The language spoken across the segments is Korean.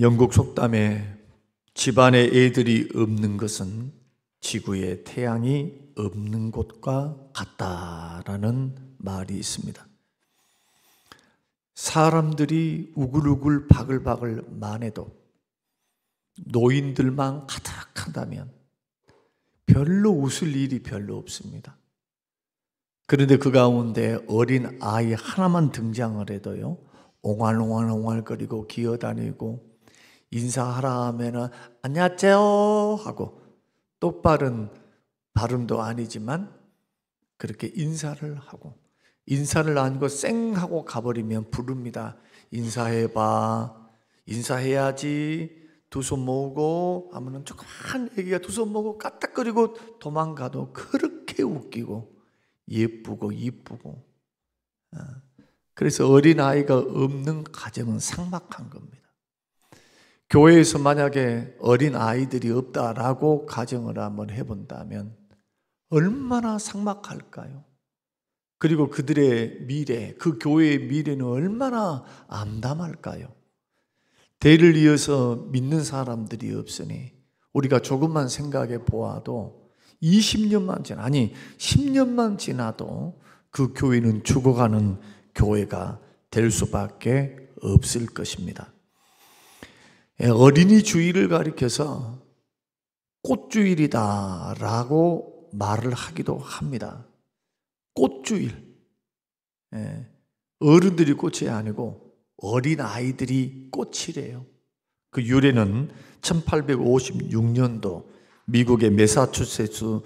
영국 속담에 집안에 애들이 없는 것은 지구에 태양이 없는 곳과 같다라는 말이 있습니다. 사람들이 우글우글 바글바글 많아도 노인들만 가득하다면 별로 웃을 일이 별로 없습니다. 그런데 그 가운데 어린 아이 하나만 등장을 해도요, 옹알옹알옹알거리고 기어다니고 인사하라 하면은 안녕하세요 하고 똑바른 발음도 아니지만 그렇게 인사를 하고, 인사를 안 하고 쌩 하고 가버리면 부릅니다. 인사해봐, 인사해야지, 두 손 모으고 하면은 조그만 애기가 두 손 모으고 까딱거리고 도망가도 그렇게 웃기고 예쁘고 이쁘고. 그래서 어린아이가 없는 가정은 삭막한 겁니다. 교회에서 만약에 어린아이들이 없다라고 가정을 한번 해본다면 얼마나 삭막할까요? 그리고 그들의 미래, 그 교회의 미래는 얼마나 암담할까요? 대를 이어서 믿는 사람들이 없으니 우리가 조금만 생각해 보아도 20년만 지나, 아니 10년만 지나도 그 교회는 죽어가는 교회가 될 수밖에 없을 것입니다. 어린이 주일을 가리켜서 꽃주일이다 라고 말을 하기도 합니다. 꽃주일, 어른들이 꽃이 아니고 어린아이들이 꽃이래요. 그 유래는 1856년도 미국의 매사추세츠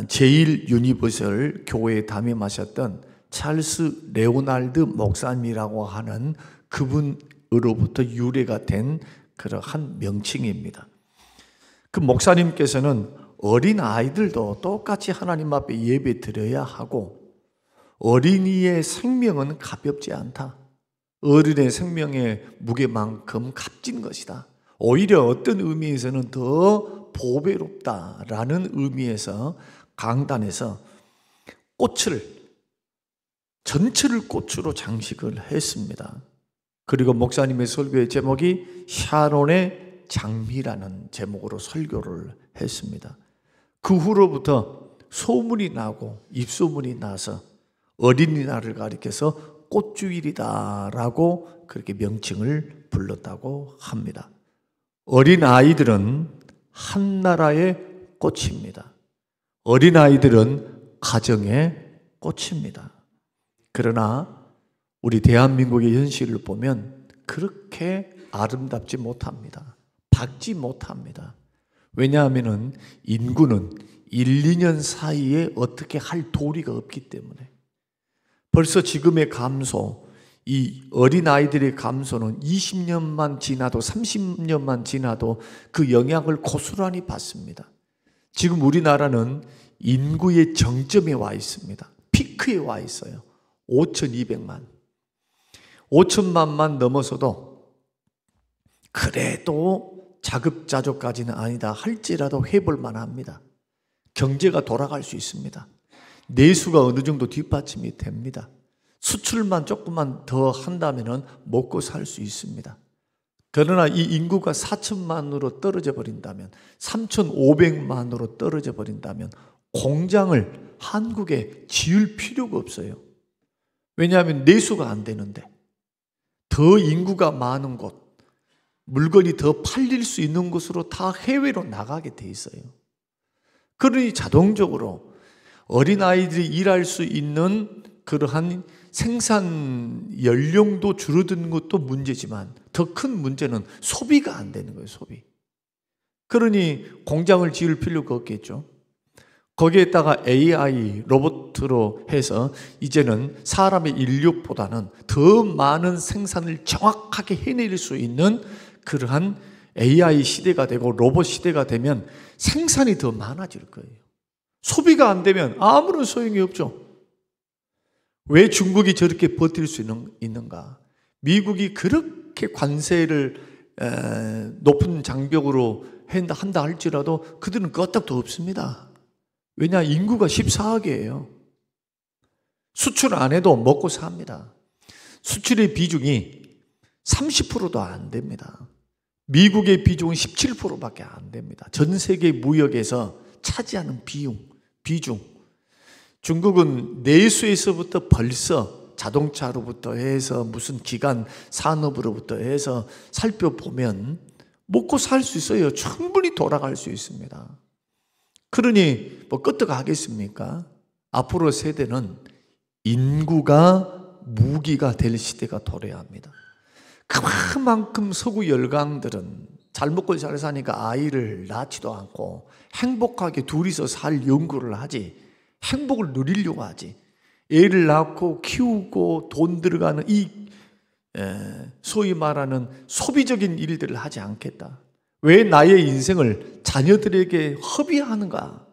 제일 유니버설 교회에 담임하셨던 찰스 레오날드 목사님이라고 하는 그분으로부터 유래가 된 그러한 명칭입니다. 그 목사님께서는 어린아이들도 똑같이 하나님 앞에 예배 드려야 하고 어린이의 생명은 가볍지 않다. 어른의 생명의 무게만큼 값진 것이다. 오히려 어떤 의미에서는 더 보배롭다라는 의미에서 강단에서 꽃을, 전체를 꽃으로 장식을 했습니다. 그리고 목사님의 설교의 제목이 샤론의 장미라는 제목으로 설교를 했습니다. 그 후로부터 소문이 나고 입소문이 나서 어린이날을 가리켜서 꽃주일이다라고 그렇게 명칭을 불렀다고 합니다. 어린아이들은 한나라의 꽃입니다. 어린아이들은 가정의 꽃입니다. 그러나 우리 대한민국의 현실을 보면 그렇게 아름답지 못합니다. 밝지 못합니다. 왜냐하면 인구는 1, 2년 사이에 어떻게 할 도리가 없기 때문에. 벌써 지금의 감소, 이 어린아이들의 감소는 20년만 지나도 30년만 지나도 그 영향을 고스란히 받습니다. 지금 우리나라는 인구의 정점에 와 있습니다. 피크에 와 있어요. 5,200만. 5천만만 넘어서도 그래도 자급자족까지는 아니다 할지라도 해볼 만합니다. 경제가 돌아갈 수 있습니다. 내수가 어느 정도 뒷받침이 됩니다. 수출만 조금만 더 한다면 먹고 살 수 있습니다. 그러나 이 인구가 4천만으로 떨어져 버린다면, 3,500만으로 떨어져 버린다면 공장을 한국에 지을 필요가 없어요. 왜냐하면 내수가 안 되는데, 더 인구가 많은 곳, 물건이 더 팔릴 수 있는 곳으로 다 해외로 나가게 돼 있어요. 그러니 자동적으로 어린아이들이 일할 수 있는 그러한 생산 연령도 줄어드는 것도 문제지만 더 큰 문제는 소비가 안 되는 거예요. 소비. 그러니 공장을 지을 필요가 없겠죠. 거기에다가 AI 로봇으로 해서 이제는 사람의 인력보다는 더 많은 생산을 정확하게 해낼 수 있는 그러한 AI 시대가 되고 로봇 시대가 되면 생산이 더 많아질 거예요. 소비가 안 되면 아무런 소용이 없죠. 왜 중국이 저렇게 버틸 수 있는가? 미국이 그렇게 관세를 높은 장벽으로 한다 할지라도 그들은 끄떡도 없습니다. 왜냐? 인구가 14억이에요. 수출 안 해도 먹고 삽니다. 수출의 비중이 30%도 안 됩니다. 미국의 비중은 17%밖에 안 됩니다. 전 세계 무역에서 차지하는 비중. 중국은 내수에서부터 벌써 자동차로부터 해서 무슨 기관 산업으로부터 해서 살펴보면 먹고 살 수 있어요. 충분히 돌아갈 수 있습니다. 그러니 뭐 끄떡하겠습니까? 앞으로 세대는 인구가 무기가 될 시대가 도래야 합니다. 그만큼 서구 열강들은 잘 먹고 잘 사니까 아이를 낳지도 않고 행복하게 둘이서 살 연구를 하지, 행복을 누리려고 하지, 애를 낳고 키우고 돈 들어가는 이 소위 말하는 소비적인 일들을 하지 않겠다. 왜 나의 인생을 자녀들에게 허비하는가?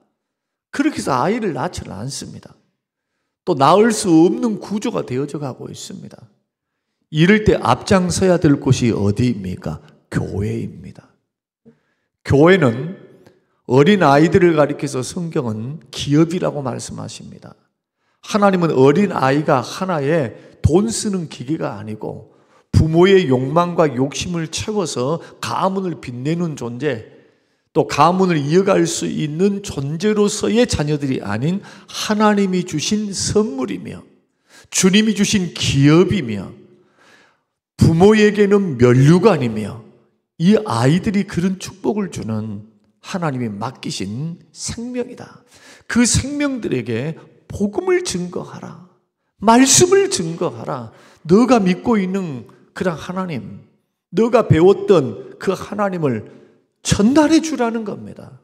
그렇게 해서 아이를 낳지를 않습니다. 또 낳을 수 없는 구조가 되어져 가고 있습니다. 이럴 때 앞장서야 될 곳이 어디입니까? 교회입니다. 교회는 어린 아이들을 가리켜서 성경은 기업이라고 말씀하십니다. 하나님은 어린 아이가 하나의 돈 쓰는 기계가 아니고 부모의 욕망과 욕심을 채워서 가문을 빛내는 존재, 또 가문을 이어갈 수 있는 존재로서의 자녀들이 아닌 하나님이 주신 선물이며 주님이 주신 기업이며 부모에게는 면류관이며 이 아이들이 그런 축복을 주는 하나님이 맡기신 생명이다. 그 생명들에게 복음을 증거하라. 말씀을 증거하라. 너가 믿고 있는 그런 하나님, 너가 배웠던 그 하나님을 전달해 주라는 겁니다.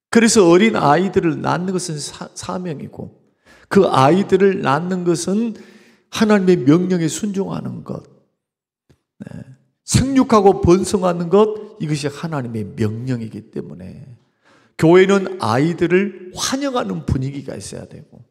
그래서 어린 아이들을 낳는 것은 사명이고 그 아이들을 낳는 것은 하나님의 명령에 순종하는 것, 생육하고 번성하는 것, 이것이 하나님의 명령이기 때문에 교회는 아이들을 환영하는 분위기가 있어야 되고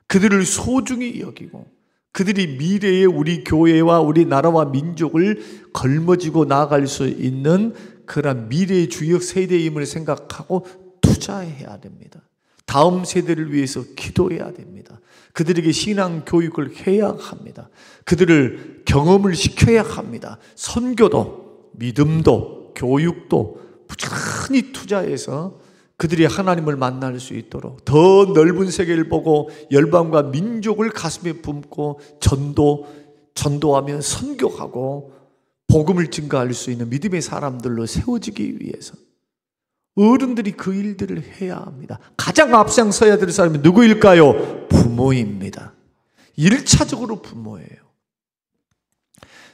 그들을 소중히 여기고 그들이 미래의 우리 교회와 우리 나라와 민족을 걸머지고 나아갈 수 있는 그런 미래의 주역 세대임을 생각하고 투자해야 됩니다. 다음 세대를 위해서 기도해야 됩니다. 그들에게 신앙 교육을 해야 합니다. 그들을 경험을 시켜야 합니다. 선교도, 믿음도, 교육도 부지런히 투자해서 그들이 하나님을 만날 수 있도록 더 넓은 세계를 보고 열방과 민족을 가슴에 품고 전도하며 선교하고 복음을 증거할 수 있는 믿음의 사람들로 세워지기 위해서 어른들이 그 일들을 해야 합니다. 가장 앞장서야 될 사람이 누구일까요? 부모입니다. 1차적으로 부모예요.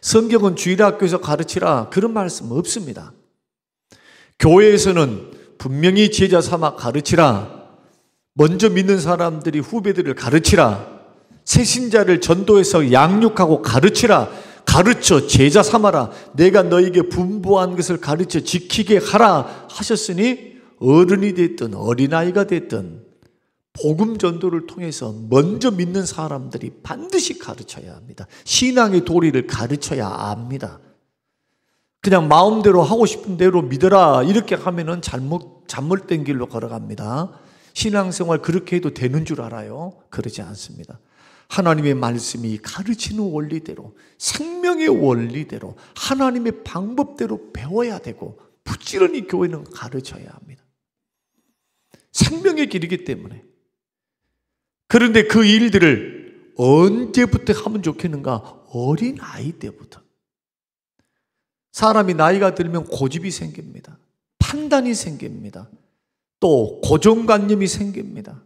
성경은 주일학교에서 가르치라 그런 말씀 없습니다. 교회에서는 분명히 제자 삼아 가르치라, 먼저 믿는 사람들이 후배들을 가르치라, 새신자를 전도해서 양육하고 가르치라, 가르쳐 제자 삼아라, 내가 너에게 분부한 것을 가르쳐 지키게 하라 하셨으니 어른이 됐든 어린아이가 됐든 복음 전도를 통해서 먼저 믿는 사람들이 반드시 가르쳐야 합니다. 신앙의 도리를 가르쳐야 합니다. 그냥 마음대로 하고 싶은 대로 믿어라 이렇게 하면은 잘못된 길로 걸어갑니다. 신앙생활 그렇게 해도 되는 줄 알아요? 그러지 않습니다. 하나님의 말씀이 가르치는 원리대로, 생명의 원리대로, 하나님의 방법대로 배워야 되고 부지런히 교회는 가르쳐야 합니다. 생명의 길이기 때문에. 그런데 그 일들을 언제부터 하면 좋겠는가? 어린 아이 때부터. 사람이 나이가 들면 고집이 생깁니다. 판단이 생깁니다. 또 고정관념이 생깁니다.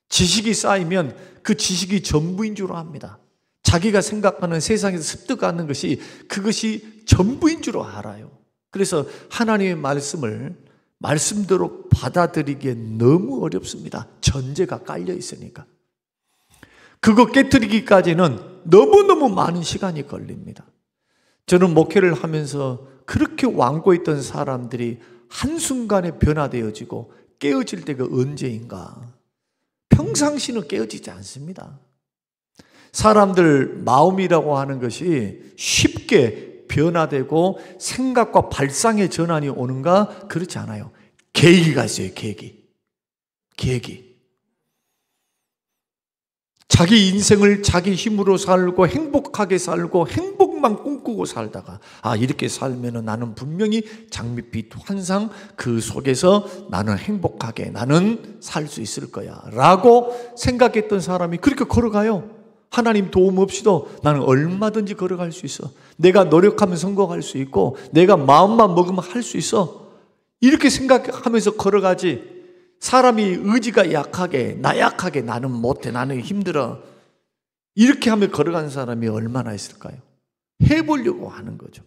지식이 쌓이면 그 지식이 전부인 줄 압니다. 자기가 생각하는 세상에서 습득하는 것이 그것이 전부인 줄 알아요. 그래서 하나님의 말씀을 말씀대로 받아들이기에 너무 어렵습니다. 전제가 깔려 있으니까. 그거 깨트리기까지는 너무너무 많은 시간이 걸립니다. 저는 목회를 하면서 그렇게 완고했던 사람들이 한순간에 변화되어지고 깨어질 때가 언제인가? 평상시는 깨어지지 않습니다. 사람들 마음이라고 하는 것이 쉽게 변화되고 생각과 발상의 전환이 오는가? 그렇지 않아요. 계기가 있어요. 계기. 자기 인생을 자기 힘으로 살고 행복하게 살고 행복만 꿈꾸고 살다가 이렇게 살면은 나는 분명히 장밋빛 환상 그 속에서 나는 행복하게 나는 살 수 있을 거야 라고 생각했던 사람이 그렇게 걸어가요. 하나님 도움 없이도 나는 얼마든지 걸어갈 수 있어. 내가 노력하면 성공할 수 있고 내가 마음만 먹으면 할 수 있어. 이렇게 생각하면서 걸어가지. 사람이 의지가 약하게 나약하게 나는 못해 나는 힘들어 이렇게 하며 걸어가는 사람이 얼마나 있을까요? 해보려고 하는 거죠.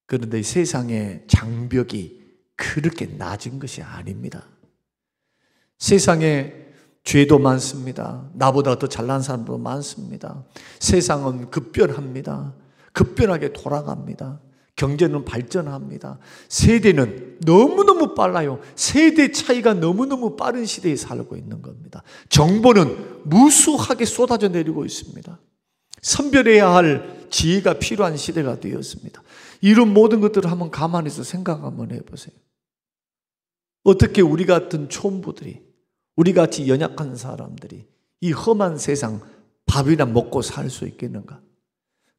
그런데 세상의 장벽이 그렇게 낮은 것이 아닙니다. 세상에 죄도 많습니다. 나보다 더 잘난 사람도 많습니다. 세상은 급변합니다. 급변하게 돌아갑니다. 경제는 발전합니다. 세대는 너무너무 빨라요. 세대 차이가 너무너무 빠른 시대에 살고 있는 겁니다. 정보는 무수하게 쏟아져 내리고 있습니다. 선별해야 할 지혜가 필요한 시대가 되었습니다. 이런 모든 것들을 한번 감안해서 생각 한번 해보세요. 어떻게 우리 같은 촌부들이 우리같이 연약한 사람들이 이 험한 세상 밥이나 먹고 살 수 있겠는가?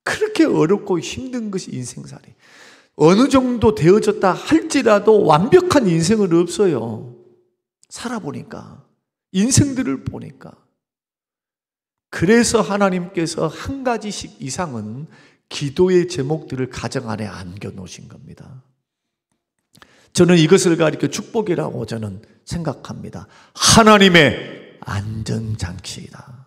그렇게 어렵고 힘든 것이 인생살이. 어느 정도 되어졌다 할지라도 완벽한 인생은 없어요. 살아보니까, 인생들을 보니까. 그래서 하나님께서 한 가지씩 이상은 기도의 제목들을 가정 안에 안겨 놓으신 겁니다. 저는 이것을 가리켜 축복이라고 저는 생각합니다. 하나님의 안전장치이다.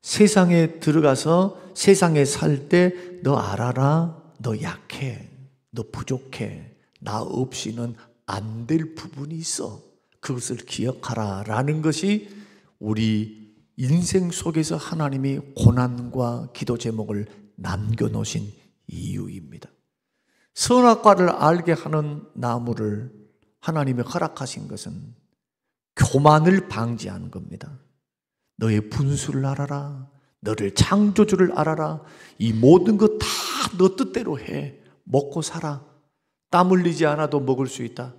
세상에 들어가서 세상에 살 때 너 알아라, 너 약해, 너 부족해, 나 없이는 안 될 부분이 있어. 그것을 기억하라 라는 것이 우리 인생 속에서 하나님이 고난과 기도 제목을 남겨놓으신 이유입니다. 선악과를 알게 하는 나무를 하나님이 허락하신 것은 교만을 방지하는 겁니다. 너의 분수를 알아라. 너를 창조주를 알아라. 이 모든 것 다 너 뜻대로 해. 먹고 살아. 땀 흘리지 않아도 먹을 수 있다.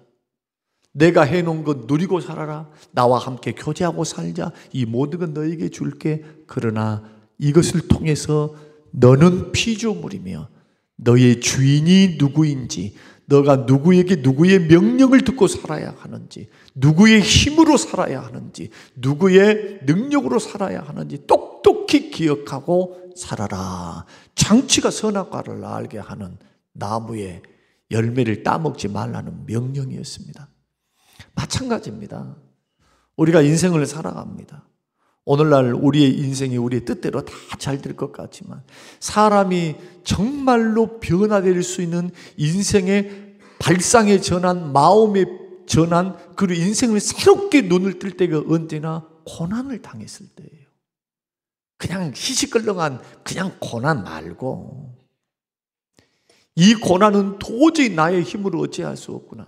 내가 해놓은 것 누리고 살아라. 나와 함께 교제하고 살자. 이 모든 것 너에게 줄게. 그러나 이것을 통해서 너는 피조물이며 너의 주인이 누구인지, 너가 누구에게 누구의 명령을 듣고 살아야 하는지, 누구의 힘으로 살아야 하는지, 누구의 능력으로 살아야 하는지 똑똑히 기억하고 살아라. 장치가 선악과를 알게 하는 나무의 열매를 따먹지 말라는 명령이었습니다. 마찬가지입니다. 우리가 인생을 살아갑니다. 오늘날 우리의 인생이 우리의 뜻대로 다 잘 될 것 같지만 사람이 정말로 변화될 수 있는 인생의 발상의 전환, 마음의 전환, 그리고 인생을 새롭게 눈을 뜰 때가 언제나 고난을 당했을 때예요. 그냥 시시껄렁한 그냥 고난 말고 이 고난은 도저히 나의 힘으로 어찌할 수 없구나.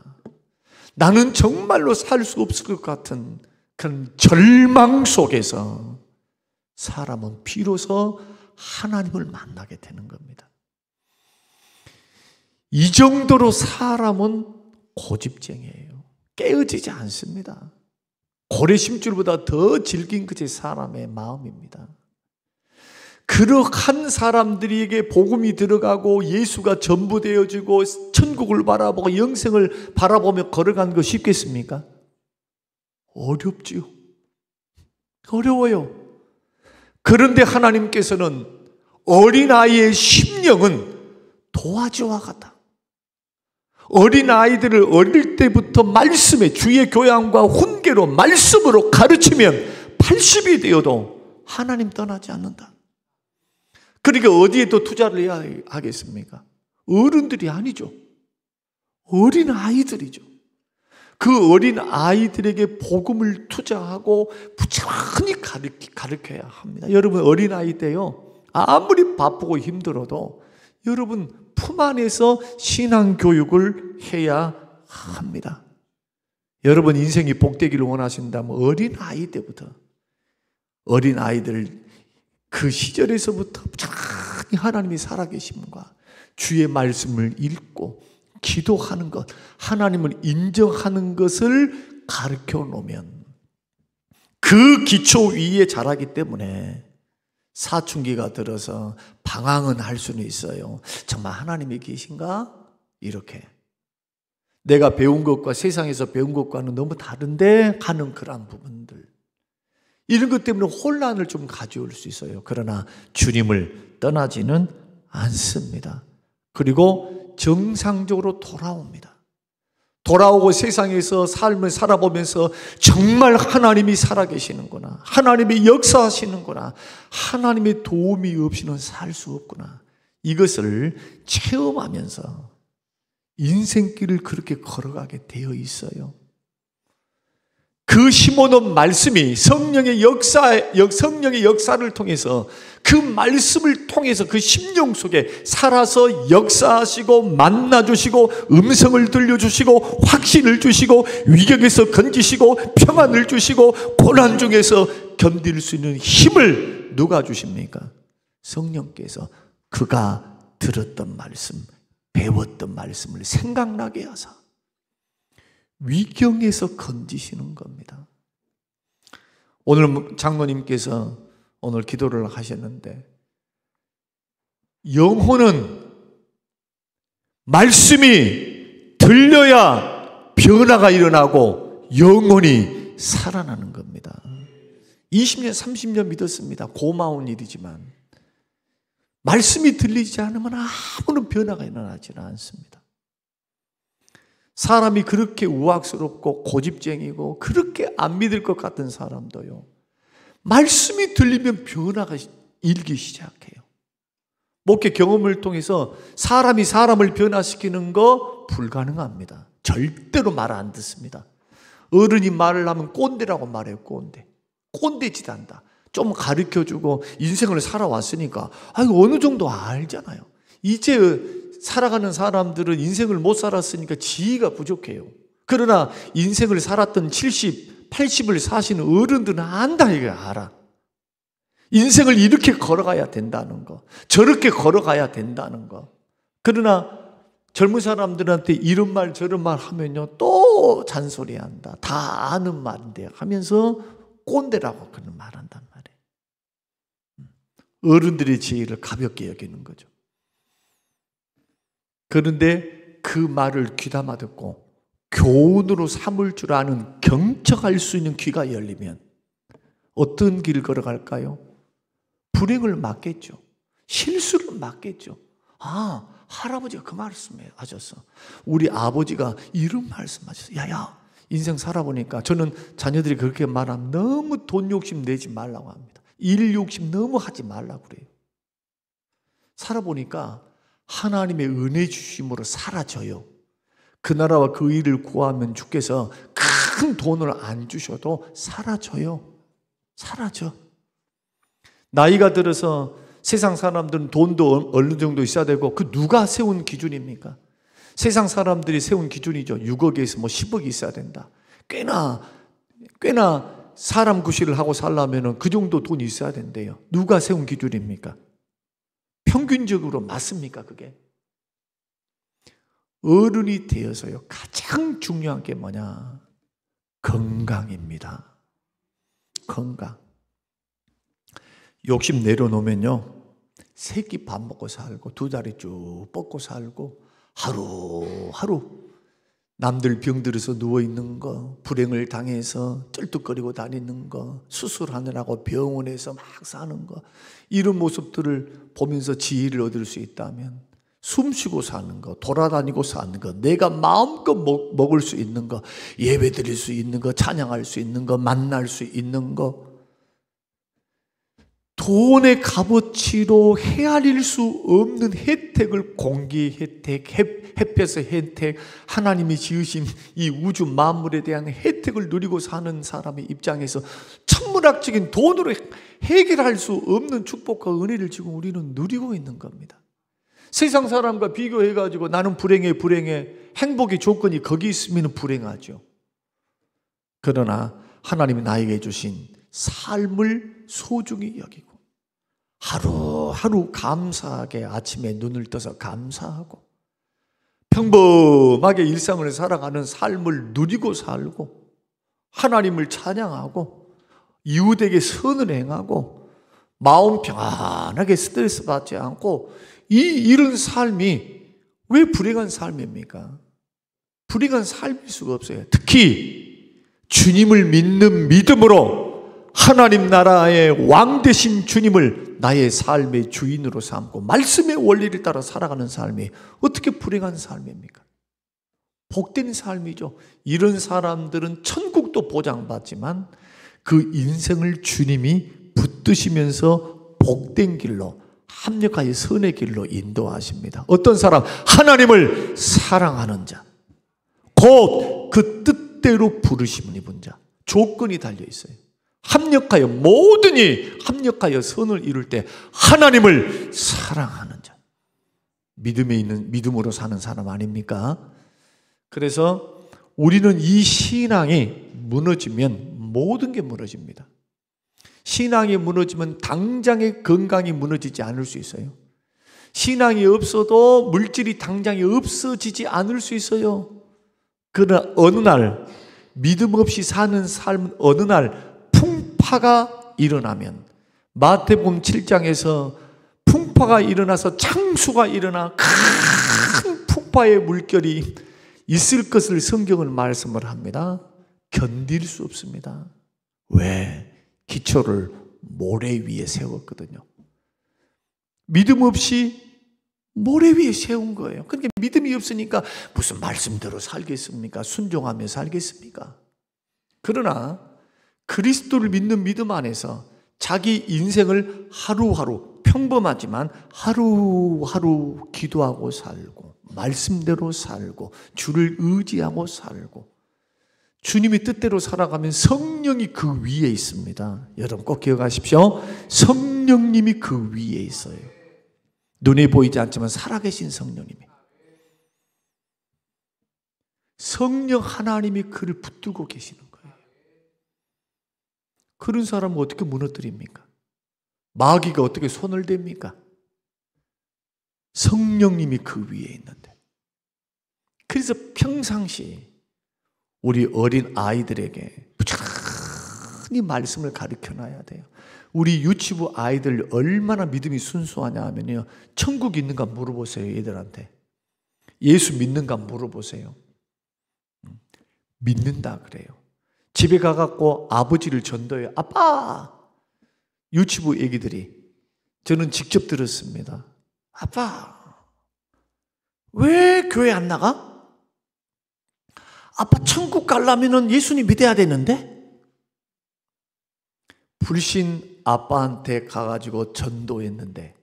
나는 정말로 살 수 없을 것 같은 그런 절망 속에서 사람은 비로소 하나님을 만나게 되는 겁니다. 이 정도로 사람은 고집쟁이에요. 깨어지지 않습니다. 고래심줄보다 더 질긴 것이 사람의 마음입니다. 그러한 사람들에게 복음이 들어가고 예수가 전부 되어지고 천국을 바라보고 영생을 바라보며 걸어가는 거 쉽겠습니까? 어렵지요. 어려워요. 그런데 하나님께서는 어린아이의 심령은 도화지와 같다. 어린아이들을 어릴 때부터 말씀에 주의 교양과 훈계로 말씀으로 가르치면 80이 되어도 하나님 떠나지 않는다. 그러니까 어디에 또 투자를 해야 하겠습니까? 어른들이 아니죠. 어린아이들이죠. 그 어린 아이들에게 복음을 투자하고 부지런히 가르쳐야 합니다. 여러분 어린아이 때요, 아무리 바쁘고 힘들어도 여러분 품 안에서 신앙교육을 해야 합니다. 여러분 인생이 복되기를 원하신다면 어린아이 때부터, 어린아이들 그 시절에서부터 부지런히 하나님이 살아계심과 주의 말씀을 읽고 기도하는 것, 하나님을 인정하는 것을 가르쳐 놓으면 그 기초 위에 자라기 때문에 사춘기가 들어서 방황은 할 수는 있어요. 정말 하나님이 계신가? 이렇게 내가 배운 것과 세상에서 배운 것과는 너무 다른데 하는 그런 부분들, 이런 것 때문에 혼란을 좀 가져올 수 있어요. 그러나 주님을 떠나지는 않습니다. 그리고 정상적으로 돌아옵니다. 돌아오고 세상에서 삶을 살아보면서 정말 하나님이 살아계시는구나, 하나님이 역사하시는구나, 하나님의 도움이 없이는 살 수 없구나, 이것을 체험하면서 인생길을 그렇게 걸어가게 되어 있어요. 그 심어놓은 말씀이 성령의 역사를 통해서, 그 말씀을 통해서 그 심령 속에 살아서 역사하시고 만나주시고 음성을 들려주시고 확신을 주시고 위격에서 건지시고 평안을 주시고 고난 중에서 견딜 수 있는 힘을 누가 주십니까? 성령께서 그가 들었던 말씀, 배웠던 말씀을 생각나게 하사 위경에서 건지시는 겁니다. 오늘 장로님께서 오늘 기도를 하셨는데, 영혼은 말씀이 들려야 변화가 일어나고 영혼이 살아나는 겁니다. 20년 30년 믿었습니다. 고마운 일이지만 말씀이 들리지 않으면 아무런 변화가 일어나지는 않습니다. 사람이 그렇게 우악스럽고 고집쟁이고 그렇게 안 믿을 것 같은 사람도요, 말씀이 들리면 변화가 일기 시작해요. 목회 경험을 통해서 사람이 사람을 변화시키는 거 불가능합니다. 절대로 말 안 듣습니다. 어른이 말을 하면 꼰대라고 말해요. 꼰대짓 한다. 좀 가르쳐주고 인생을 살아왔으니까 어느 정도 알잖아요. 이제 살아가는 사람들은 인생을 못 살았으니까 지혜가 부족해요. 그러나 인생을 살았던 70, 80을 사시는 어른들은 안다, 이거 알아. 인생을 이렇게 걸어가야 된다는 거, 저렇게 걸어가야 된다는 거. 그러나 젊은 사람들한테 이런 말 저런 말 하면요, 또 잔소리한다. 다 아는 말인데 하면서 꼰대라고 그런 말 한단 말이에요. 어른들의 지혜를 가볍게 여기는 거죠. 그런데 그 말을 귀담아 듣고 교훈으로 삼을 줄 아는, 경청할 수 있는 귀가 열리면 어떤 길을 걸어갈까요? 불행을 막겠죠. 실수를 막겠죠. 할아버지가 그 말씀을 하셨어. 우리 아버지가 이런 말씀하셨어. 야야, 인생 살아보니까, 저는 자녀들이 그렇게 말하면 너무 돈 욕심 내지 말라고 합니다. 일 욕심 너무 하지 말라고 그래요. 살아보니까 하나님의 은혜 주심으로 사라져요. 그 나라와 그 일을 구하면 주께서 큰 돈을 안 주셔도 사라져요. 사라져. 나이가 들어서 세상 사람들은 돈도 어느 정도 있어야 되고, 그 누가 세운 기준입니까? 세상 사람들이 세운 기준이죠. 6억에서 10억이 있어야 된다. 꽤나 사람 구실을 하고 살려면 그 정도 돈이 있어야 된대요. 누가 세운 기준입니까? 평균적으로 맞습니까, 그게? 어른이 되어서요, 가장 중요한 게 뭐냐? 건강입니다. 건강. 욕심 내려놓으면요, 세 끼 밥 먹고 살고, 두 다리 쭉 뻗고 살고, 하루하루 남들 병들어서 누워있는 거, 불행을 당해서 쩔뚝거리고 다니는 거, 수술하느라고 병원에서 막 사는 거, 이런 모습들을 보면서 지혜를 얻을 수 있다면, 숨쉬고 사는 거, 돌아다니고 사는 거, 내가 마음껏 먹을 수 있는 거, 예배 드릴 수 있는 거, 찬양할 수 있는 거, 만날 수 있는 거, 돈의 값어치로 헤아릴 수 없는 혜택을, 공기 혜택, 햇볕의 혜택, 하나님이 지으신 이 우주 만물에 대한 혜택을 누리고 사는 사람의 입장에서 천문학적인 돈으로 해결할 수 없는 축복과 은혜를 지금 우리는 누리고 있는 겁니다. 세상 사람과 비교해가지고 나는 불행해, 행복의 조건이 거기 있으면 불행하죠. 그러나 하나님이 나에게 주신 삶을 소중히 여기고, 하루하루 감사하게 아침에 눈을 떠서 감사하고, 평범하게 일상을 살아가는 삶을 누리고 살고, 하나님을 찬양하고, 이웃에게 선을 행하고 마음 평안하게 스트레스 받지 않고 이런 삶이 왜 불행한 삶입니까? 불행한 삶일 수가 없어요. 특히 주님을 믿는 믿음으로 하나님 나라의 왕 되신 주님을 나의 삶의 주인으로 삼고 말씀의 원리를 따라 살아가는 삶이 어떻게 불행한 삶입니까? 복된 삶이죠. 이런 사람들은 천국도 보장받지만 그 인생을 주님이 붙드시면서 복된 길로 합력하여 선의 길로 인도하십니다. 어떤 사람? 하나님을 사랑하는 자, 곧 그 뜻대로 부르심을 입은 자. 조건이 달려 있어요. 합력하여 모든이 합력하여 선을 이룰 때 하나님을 사랑하는 자. 믿음에 있는 믿음으로 사는 사람 아닙니까? 그래서 우리는 이 신앙이 무너지면 모든 게 무너집니다. 신앙이 무너지면 당장의 건강이 무너지지 않을 수 있어요. 신앙이 없어도 물질이 당장에 없어지지 않을 수 있어요. 그러나 어느 날 믿음 없이 사는 삶은 어느 날 풍파가 일어나면 마태복음 7장에서 풍파가 일어나서 창수가 일어나 큰 풍파의 물결이 있을 것을 성경은 말씀을 합니다. 견딜 수 없습니다. 왜? 기초를 모래 위에 세웠거든요. 믿음 없이 모래 위에 세운 거예요. 그러니까 믿음이 없으니까 무슨 말씀대로 살겠습니까? 순종하며 살겠습니까? 그러나 그리스도를 믿는 믿음 안에서 자기 인생을 하루하루 평범하지만 하루하루 기도하고 살고 말씀대로 살고 주를 의지하고 살고 주님의 뜻대로 살아가면 성령이 그 위에 있습니다. 여러분 꼭 기억하십시오. 성령님이 그 위에 있어요. 눈에 보이지 않지만 살아계신 성령님이. 성령 하나님이 그를 붙들고 계시는 거예요. 그런 사람을 어떻게 무너뜨립니까? 마귀가 어떻게 손을 댑니까? 성령님이 그 위에 있는데. 그래서 평상시 우리 어린 아이들에게 부지런히 말씀을 가르쳐놔야 돼요. 우리 유치부 아이들 얼마나 믿음이 순수하냐 하면요, 천국 있는가 물어보세요. 얘들한테 예수 믿는가 물어보세요. 믿는다 그래요. 집에 가갖고 아버지를 전도해요. 아빠! 유치부 애기들이, 저는 직접 들었습니다. 아빠, 왜 교회 안 나가? 아빠 천국 가려면 예수님 믿어야 되는데? 불신 아빠한테 가가지고 전도했는데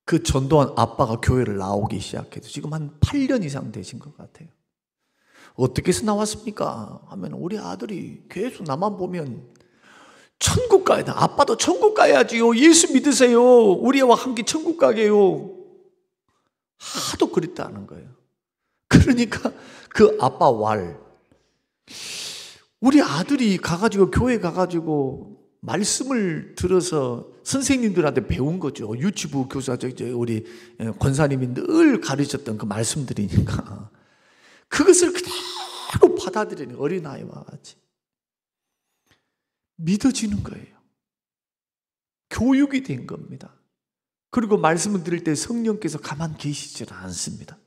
그 전도한 아빠가 교회를 나오기 시작해서 지금 한 8년 이상 되신 것 같아요. 어떻게 해서 나왔습니까? 하면 우리 아들이 계속 나만 보면 천국 가야 돼. 아빠도 천국 가야지요. 예수 믿으세요. 우리와 함께 천국 가게요. 하도 그랬다는 거예요. 그러니까 그 아빠 우리 아들이 가가지고 교회 가가지고 말씀을 들어서 선생님들한테 배운 거죠. 유치부 교사, 우리 권사님이 늘 가르쳤던 그 말씀들이니까 그것을 그대로 받아들이는 어린아이와 같이 믿어지는 거예요. 교육이 된 겁니다. 그리고 말씀을 들을 때 성령께서 가만 계시질 않습니다.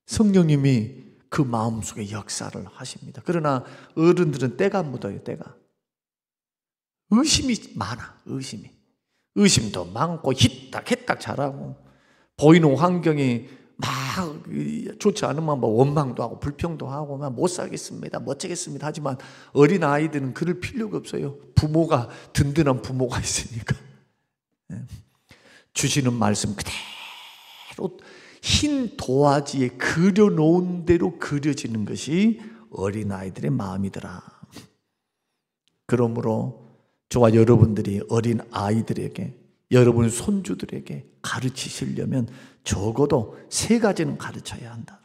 성령님이 그 마음속에 역사를 하십니다. 그러나 어른들은 때가 묻어요. 때가. 의심이 많아. 의심도 많고 희딱희딱 잘하고 보이는 환경이 막 좋지 않으면 뭐 원망도 하고 불평도 하고 막 못 살겠습니다, 못 지겠습니다 하지만 어린아이들은 그럴 필요가 없어요. 부모가, 든든한 부모가 있으니까 주시는 말씀 그대로 흰 도화지에 그려놓은 대로 그려지는 것이 어린아이들의 마음이더라. 그러므로 저와 여러분들이 어린아이들에게, 여러분 손주들에게 가르치시려면 적어도 3가지는 가르쳐야 한다.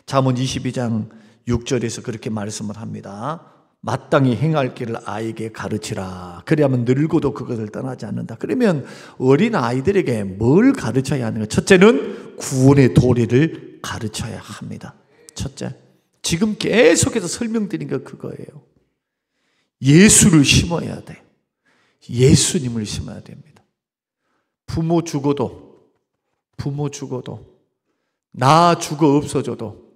잠언 22장 6절에서 그렇게 말씀을 합니다. 마땅히 행할 길을 아이에게 가르치라. 그래야만 늙어도 그것을 떠나지 않는다. 그러면 어린아이들에게 뭘 가르쳐야 하는가? 첫째는 구원의 도리를 가르쳐야 합니다. 첫째, 지금 계속해서 설명드린 게 그거예요. 예수를 심어야 돼요. 예수님을 심어야 됩니다. 부모 죽어도 나 죽어 없어져도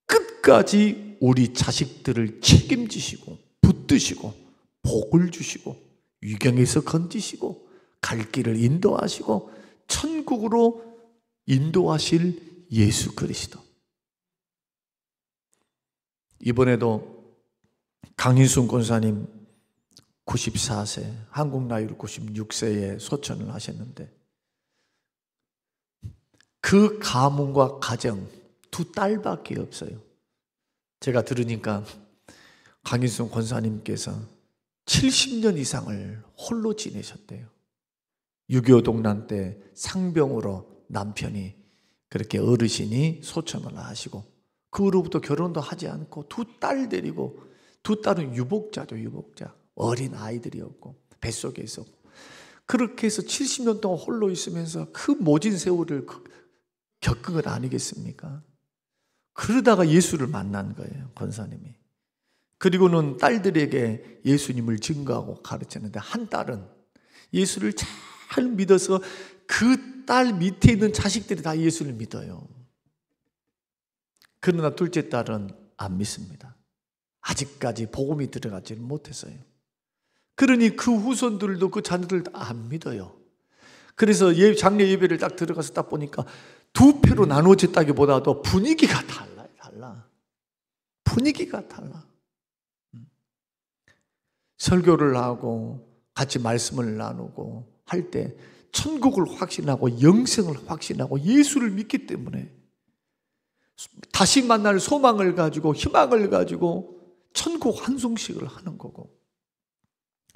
끝까지 우리 자식들을 책임지시고 붙드시고 복을 주시고 위경에서 건지시고 갈 길을 인도하시고 천국으로 인도하실 예수 그리스도. 이번에도 강인순 권사님 94세, 한국 나이로 96세에 소천을 하셨는데 그 가문과 가정 두 딸밖에 없어요. 제가 들으니까 강인순 권사님께서 70년 이상을 홀로 지내셨대요. 6.25 동란 때 상병으로 남편이 그렇게 어르신이 소천을 하시고 그 후로부터 결혼도 하지 않고 두 딸 데리고, 두 딸은 유복자죠. 유복자. 어린 아이들이었고 뱃속에 있었고 그렇게 해서 70년 동안 홀로 있으면서 그 모진 세월을 겪은 건 아니겠습니까? 그러다가 예수를 만난 거예요, 권사님이. 그리고는 딸들에게 예수님을 증거하고 가르쳤는데 한 딸은 예수를 잘 믿어서 그 딸 밑에 있는 자식들이 다 예수를 믿어요. 그러나 둘째 딸은 안 믿습니다. 아직까지 복음이 들어가지는 못했어요. 그러니 그 후손들도 그 자녀들 다 안 믿어요. 그래서 장례 예배를 딱 들어가서 딱 보니까 두 패로 나누어졌다기보다도 분위기가 달라요. 달라. 분위기가 달라. 설교를 하고 같이 말씀을 나누고 할 때 천국을 확신하고 영생을 확신하고 예수를 믿기 때문에 다시 만날 소망을 가지고 희망을 가지고 천국 환송식을 하는 거고,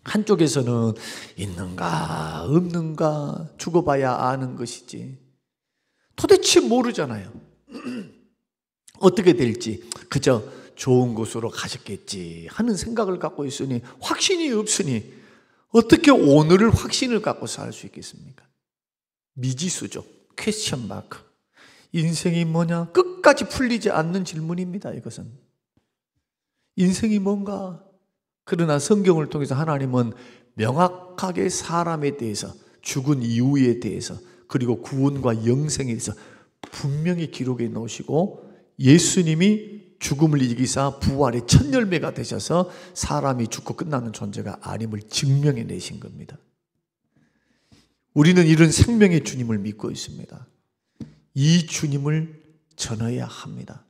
한쪽에서는 있는가 없는가 죽어봐야 아는 것이지 도대체 모르잖아요. 어떻게 될지 그저 좋은 곳으로 가셨겠지 하는 생각을 갖고 있으니, 확신이 없으니 어떻게 오늘을 확신을 갖고 살 수 있겠습니까? 미지수죠. 퀘스천 마크. 인생이 뭐냐? 끝까지 풀리지 않는 질문입니다. 이것은 인생이 뭔가. 그러나 성경을 통해서 하나님은 명확하게 사람에 대해서, 죽은 이후에 대해서, 그리고 구원과 영생에 대해서 분명히 기록해 놓으시고, 예수님이 죽음을 이기사 부활의 첫 열매가 되셔서 사람이 죽고 끝나는 존재가 아님을 증명해 내신 겁니다. 우리는 이런 생명의 주님을 믿고 있습니다. 이 주님을 전해야 합니다.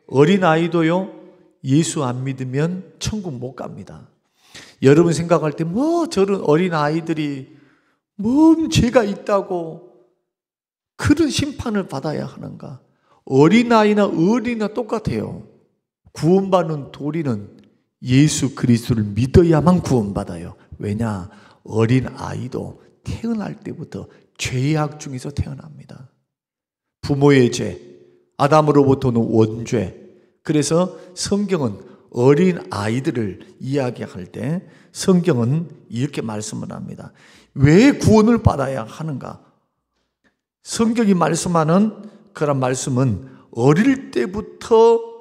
어린아이도요, 예수 안 믿으면 천국 못 갑니다. 여러분 생각할 때 뭐 저런 어린아이들이 뭔 죄가 있다고 그런 심판을 받아야 하는가? 어린아이나 어린이나 똑같아요. 구원받는 도리는 예수 그리스도를 믿어야만 구원받아요. 왜냐? 어린아이도 태어날 때부터 죄악 중에서 태어납니다. 부모의 죄, 아담으로부터는 원죄. 그래서 성경은 어린아이들을 이야기할 때 성경은 이렇게 말씀을 합니다. 왜 구원을 받아야 하는가? 성경이 말씀하는 그런 말씀은 어릴 때부터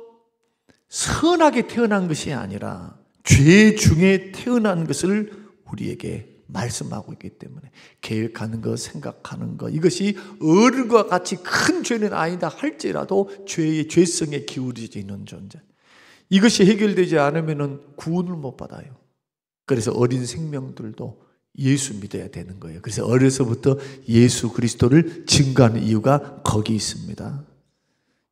선하게 태어난 것이 아니라 죄 중에 태어난 것을 우리에게 말씀하고 있기 때문에, 계획하는 것, 생각하는 것, 이것이 어른과 같이 큰 죄는 아니다 할지라도 죄의 죄성에 기울어져 있는 존재, 이것이 해결되지 않으면 구원을 못 받아요. 그래서 어린 생명들도 예수 믿어야 되는 거예요. 그래서 어려서부터 예수 그리스도를 증거하는 이유가 거기 있습니다.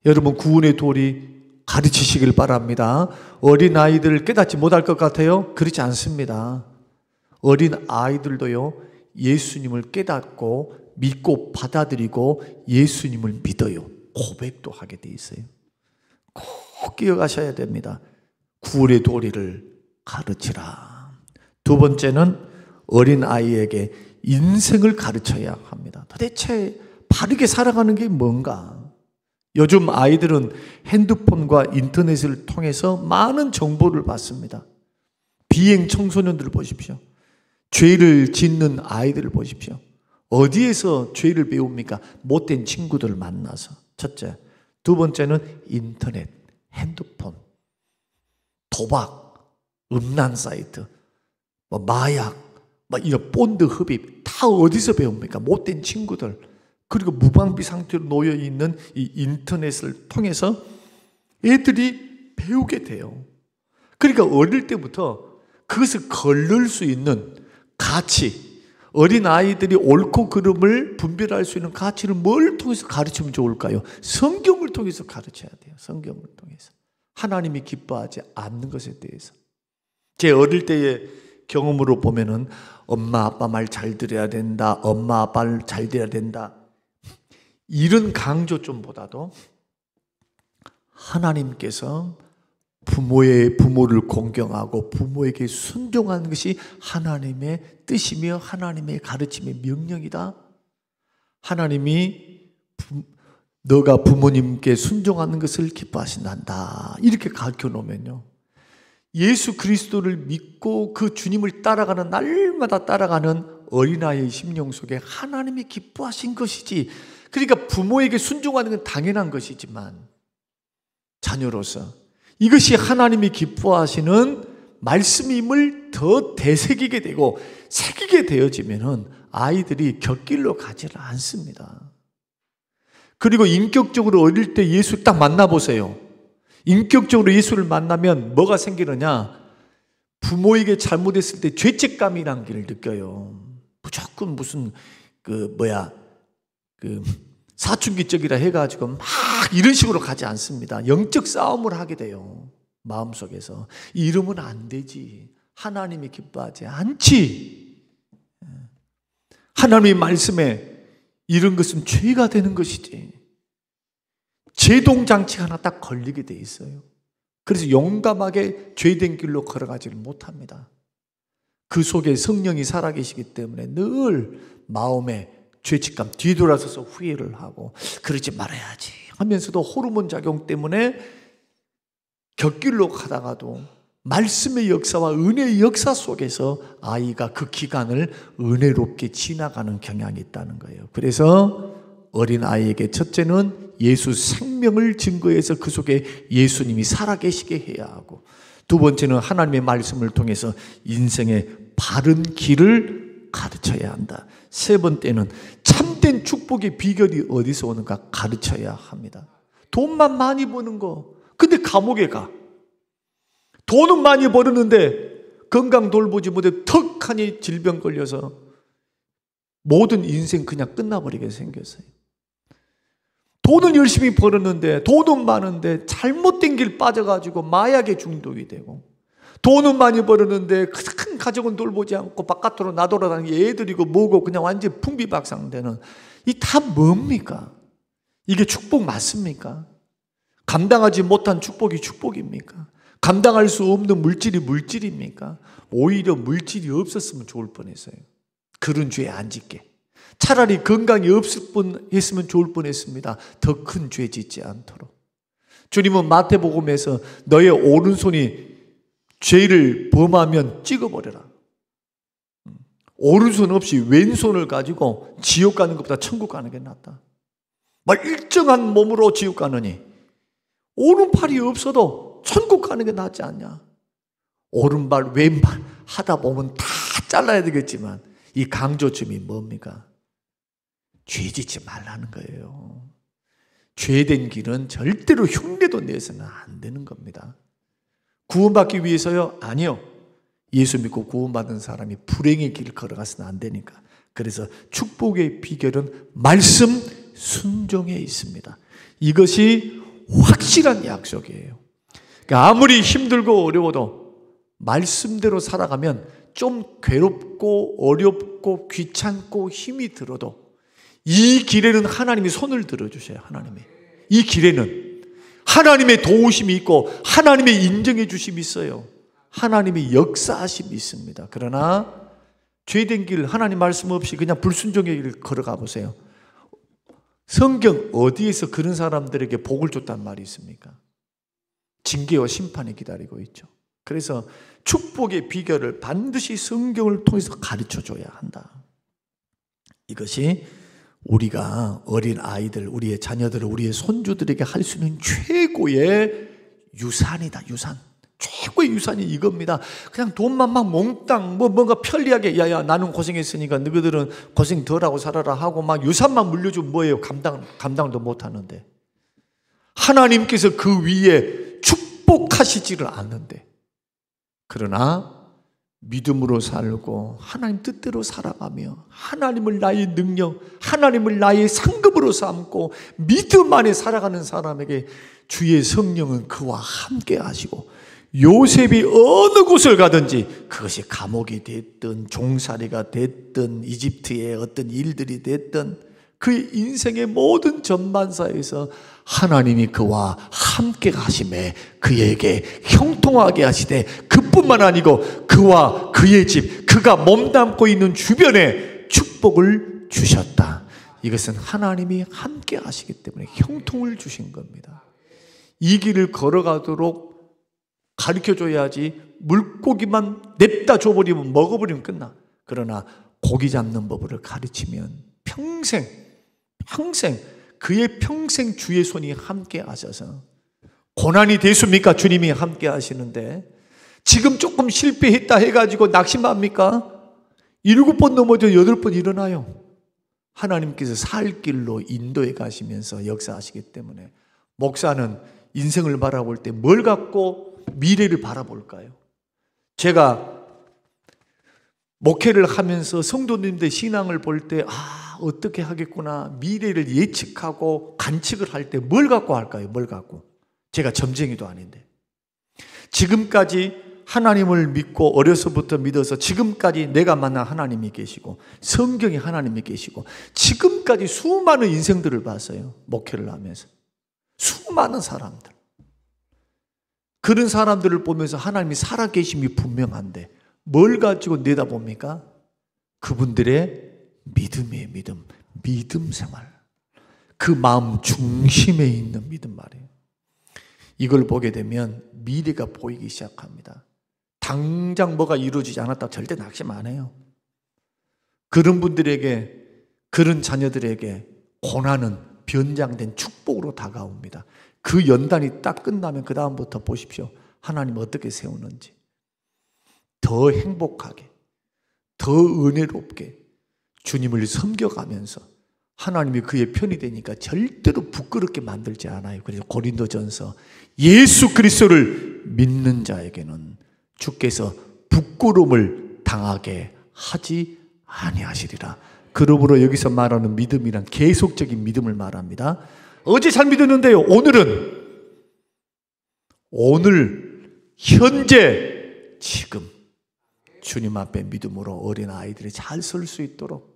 여러분, 구원의 도리 가르치시길 바랍니다. 어린아이들을 깨닫지 못할 것 같아요? 그렇지 않습니다. 어린아이들도요, 예수님을 깨닫고 믿고 받아들이고 예수님을 믿어요. 고백도 하게 돼 있어요. 꼭 기억하셔야 됩니다. 구원의 도리를 가르치라. 두 번째는 어린아이에게 인생을 가르쳐야 합니다. 도대체 바르게 살아가는 게 뭔가? 요즘 아이들은 핸드폰과 인터넷을 통해서 많은 정보를 받습니다. 비행 청소년들을 보십시오. 죄를 짓는 아이들을 보십시오. 어디에서 죄를 배웁니까? 못된 친구들을 만나서. 첫째. 두 번째는 인터넷, 핸드폰, 도박, 음란 사이트, 마약, 이런 본드 흡입 다 어디서 배웁니까? 못된 친구들, 그리고 무방비 상태로 놓여 있는 이 인터넷을 통해서 애들이 배우게 돼요. 그러니까 어릴 때부터 그것을 걸릴 수 있는 가치, 어린 아이들이 옳고 그름을 분별할 수 있는 가치를 뭘 통해서 가르치면 좋을까요? 성경을 통해서 가르쳐야 돼요. 성경을 통해서. 하나님이 기뻐하지 않는 것에 대해서. 제 어릴 때의 경험으로 보면은 엄마 아빠 말 잘 들어야 된다, 엄마 아빠를 잘 들어야 된다, 이런 강조점보다도 하나님께서 부모를 공경하고 부모에게 순종하는 것이 하나님의 뜻이며 하나님의 가르침의 명령이다. 하나님이 너가 부모님께 순종하는 것을 기뻐하신단다. 이렇게 가르쳐 놓으면요, 예수 그리스도를 믿고 그 주님을 따라가는, 날마다 따라가는 어린아이의 심령 속에 하나님이 기뻐하신 것이지, 그러니까 부모에게 순종하는 건 당연한 것이지만 자녀로서 이것이 하나님이 기뻐하시는 말씀임을 더 되새기게 되고 새기게 되어지면은 아이들이 곁길로 가지를 않습니다. 그리고 인격적으로 어릴 때 예수 딱 만나보세요. 인격적으로 예수를 만나면 뭐가 생기느냐? 부모에게 잘못했을 때 죄책감이라는 걸 느껴요. 무조건 무슨 사춘기적이라 해가지고 막 이런 식으로 가지 않습니다. 영적 싸움을 하게 돼요. 마음속에서. 이러면 안 되지. 하나님이 기뻐하지 않지. 하나님의 말씀에 이런 것은 죄가 되는 것이지. 제동장치가 하나 딱 걸리게 돼 있어요. 그래서 용감하게 죄된 길로 걸어가지를 못합니다. 그 속에 성령이 살아계시기 때문에 늘 마음에 죄책감, 뒤돌아서서 후회를 하고 그러지 말아야지 하면서도 호르몬 작용 때문에 곁길로 가다가도 말씀의 역사와 은혜의 역사 속에서 아이가 그 기간을 은혜롭게 지나가는 경향이 있다는 거예요. 그래서 어린 아이에게 첫째는 예수 생명을 증거해서 그 속에 예수님이 살아계시게 해야 하고, 두 번째는 하나님의 말씀을 통해서 인생의 바른 길을 가르쳐야 한다. 세 번째는 참된 축복의 비결이 어디서 오는가 가르쳐야 합니다. 돈만 많이 버는 거, 근데 감옥에 가. 돈은 많이 벌었는데 건강 돌보지 못해 턱하니 질병 걸려서 모든 인생 그냥 끝나버리게 생겼어요. 돈은 열심히 벌었는데, 돈은 많은데 잘못된 길 빠져가지고 마약에 중독이 되고, 돈은 많이 벌었는데 큰 가족은 돌보지 않고 바깥으로 나돌아다니는 애들이고 뭐고 그냥 완전 풍비박상되는, 이 다 뭡니까? 이게 축복 맞습니까? 감당하지 못한 축복이 축복입니까? 감당할 수 없는 물질이 물질입니까? 오히려 물질이 없었으면 좋을 뻔했어요. 그런 죄 안 짓게. 차라리 건강이 없을 뻔했으면 좋을 뻔했습니다. 더 큰 죄 짓지 않도록. 주님은 마태복음에서 너의 오른손이 죄를 범하면 찍어버려라. 오른손 없이 왼손을 가지고 지옥 가는 것보다 천국 가는 게 낫다. 막 일정한 몸으로 지옥 가느니 오른팔이 없어도 천국 가는 게 낫지 않냐. 오른발 왼발 하다 보면 다 잘라야 되겠지만 이 강조점이 뭡니까? 죄 짓지 말라는 거예요. 죄된 길은 절대로 흉내도 내서는 안 되는 겁니다. 구원받기 위해서요? 아니요. 예수 믿고 구원받은 사람이 불행의 길을 걸어가서는 안 되니까. 그래서 축복의 비결은 말씀 순종에 있습니다. 이것이 확실한 약속이에요. 그러니까 아무리 힘들고 어려워도 말씀대로 살아가면 좀 괴롭고 어렵고 귀찮고 힘이 들어도 이 길에는 하나님이 손을 들어주셔요. 하나님이. 이 길에는 하나님의 도우심이 있고 하나님의 인정해 주심이 있어요. 하나님의 역사하심이 있습니다. 그러나 죄된 길, 하나님 말씀 없이 그냥 불순종의 길을 걸어가 보세요. 성경 어디에서 그런 사람들에게 복을 줬단 말이 있습니까? 징계와 심판이 기다리고 있죠. 그래서 축복의 비결을 반드시 성경을 통해서 가르쳐줘야 한다. 이것이 우리가 어린 아이들, 우리의 자녀들, 우리의 손주들에게 할 수 있는 최고의 유산이다. 유산. 최고의 유산이 이겁니다. 그냥 돈만 막 몽땅 뭔가 편리하게 야야 나는 고생했으니까 너희들은 고생 덜하고 살아라 하고 막 유산만 물려주면 뭐예요? 감당도 못하는데 하나님께서 그 위에 축복하시지를 않는데, 그러나 믿음으로 살고 하나님 뜻대로 살아가며 하나님을 나의 능력, 하나님을 나의 상급으로 삼고 믿음 안에 살아가는 사람에게 주의 성령은 그와 함께 하시고, 요셉이 어느 곳을 가든지 그것이 감옥이 됐든 종살이가 됐든 이집트의 어떤 일들이 됐든 그의 인생의 모든 전반사에서 하나님이 그와 함께 가심에 그에게 형통하게 하시되, 그뿐만 아니고 그와 그의 집, 그가 몸담고 있는 주변에 축복을 주셨다. 이것은 하나님이 함께 하시기 때문에 형통을 주신 겁니다. 이 길을 걸어가도록 가르쳐줘야지 물고기만 냅다 줘버리면 먹어버리면 끝나. 그러나 고기 잡는 법을 가르치면 평생 그의 평생 주의 손이 함께 하셔서, 고난이 됐습니까? 주님이 함께 하시는데 지금 조금 실패했다 해가지고 낙심합니까? 7번 넘어져 8번 일어나요. 하나님께서 살 길로 인도해 가시면서 역사하시기 때문에 목사는 인생을 바라볼 때 뭘 갖고 미래를 바라볼까요? 제가 목회를 하면서 성도님들 신앙을 볼 때 어떻게 하겠구나, 미래를 예측하고 관측을 할 때 뭘 갖고 할까요? 뭘 갖고? 제가 점쟁이도 아닌데 지금까지 하나님을 믿고 어려서부터 믿어서 지금까지 내가 만난 하나님이 계시고 성경에 하나님이 계시고 지금까지 수많은 인생들을 봤어요. 목회를 하면서 수많은 사람들, 그런 사람들을 보면서 하나님이 살아계심이 분명한데 뭘 가지고 내다봅니까? 그분들의 믿음이에요. 믿음 생활, 그 마음 중심에 있는 믿음 말이에요. 이걸 보게 되면 미래가 보이기 시작합니다. 당장 뭐가 이루어지지 않았다고 절대 낙심 안 해요. 그런 분들에게, 그런 자녀들에게 고난은 변장된 축복으로 다가옵니다. 그 연단이 딱 끝나면 그 다음부터 보십시오. 하나님 어떻게 세우는지. 더 행복하게, 더 은혜롭게 주님을 섬겨가면서 하나님이 그의 편이 되니까 절대로 부끄럽게 만들지 않아요. 그래서 고린도전서, 예수 그리스도를 믿는 자에게는 주께서 부끄러움을 당하게 하지 아니하시리라. 그러므로 여기서 말하는 믿음이란 계속적인 믿음을 말합니다. 어제 잘 믿었는데요, 오늘 현재 지금 주님 앞에 믿음으로 어린아이들이 잘 설 수 있도록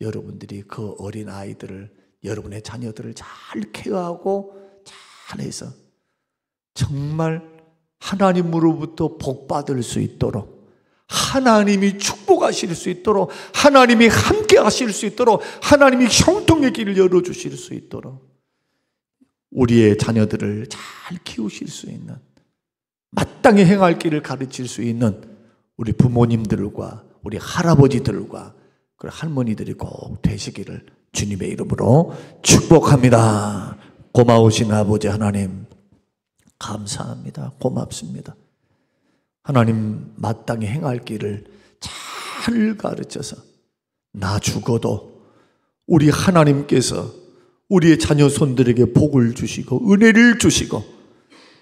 여러분들이 그 어린아이들을, 여러분의 자녀들을 잘 케어하고 잘해서 정말 하나님으로부터 복받을 수 있도록, 하나님이 축복하실 수 있도록, 하나님이 함께 하실 수 있도록, 하나님이 형통의 길을 열어주실 수 있도록 우리의 자녀들을 잘 키우실 수 있는, 마땅히 행할 길을 가르칠 수 있는 우리 부모님들과 우리 할아버지들과 그리고 할머니들이 꼭 되시기를 주님의 이름으로 축복합니다. 고마우신 아버지 하나님, 감사합니다. 고맙습니다. 하나님, 마땅히 행할 길을 잘 가르쳐서 나 죽어도 우리 하나님께서 우리의 자녀 손들에게 복을 주시고 은혜를 주시고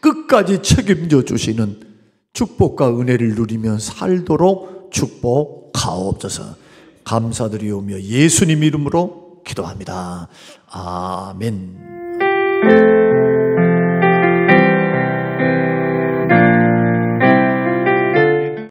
끝까지 책임져 주시는 축복과 은혜를 누리며 살도록 축복하옵소서. 감사드리오며 예수님 이름으로 기도합니다. 아멘.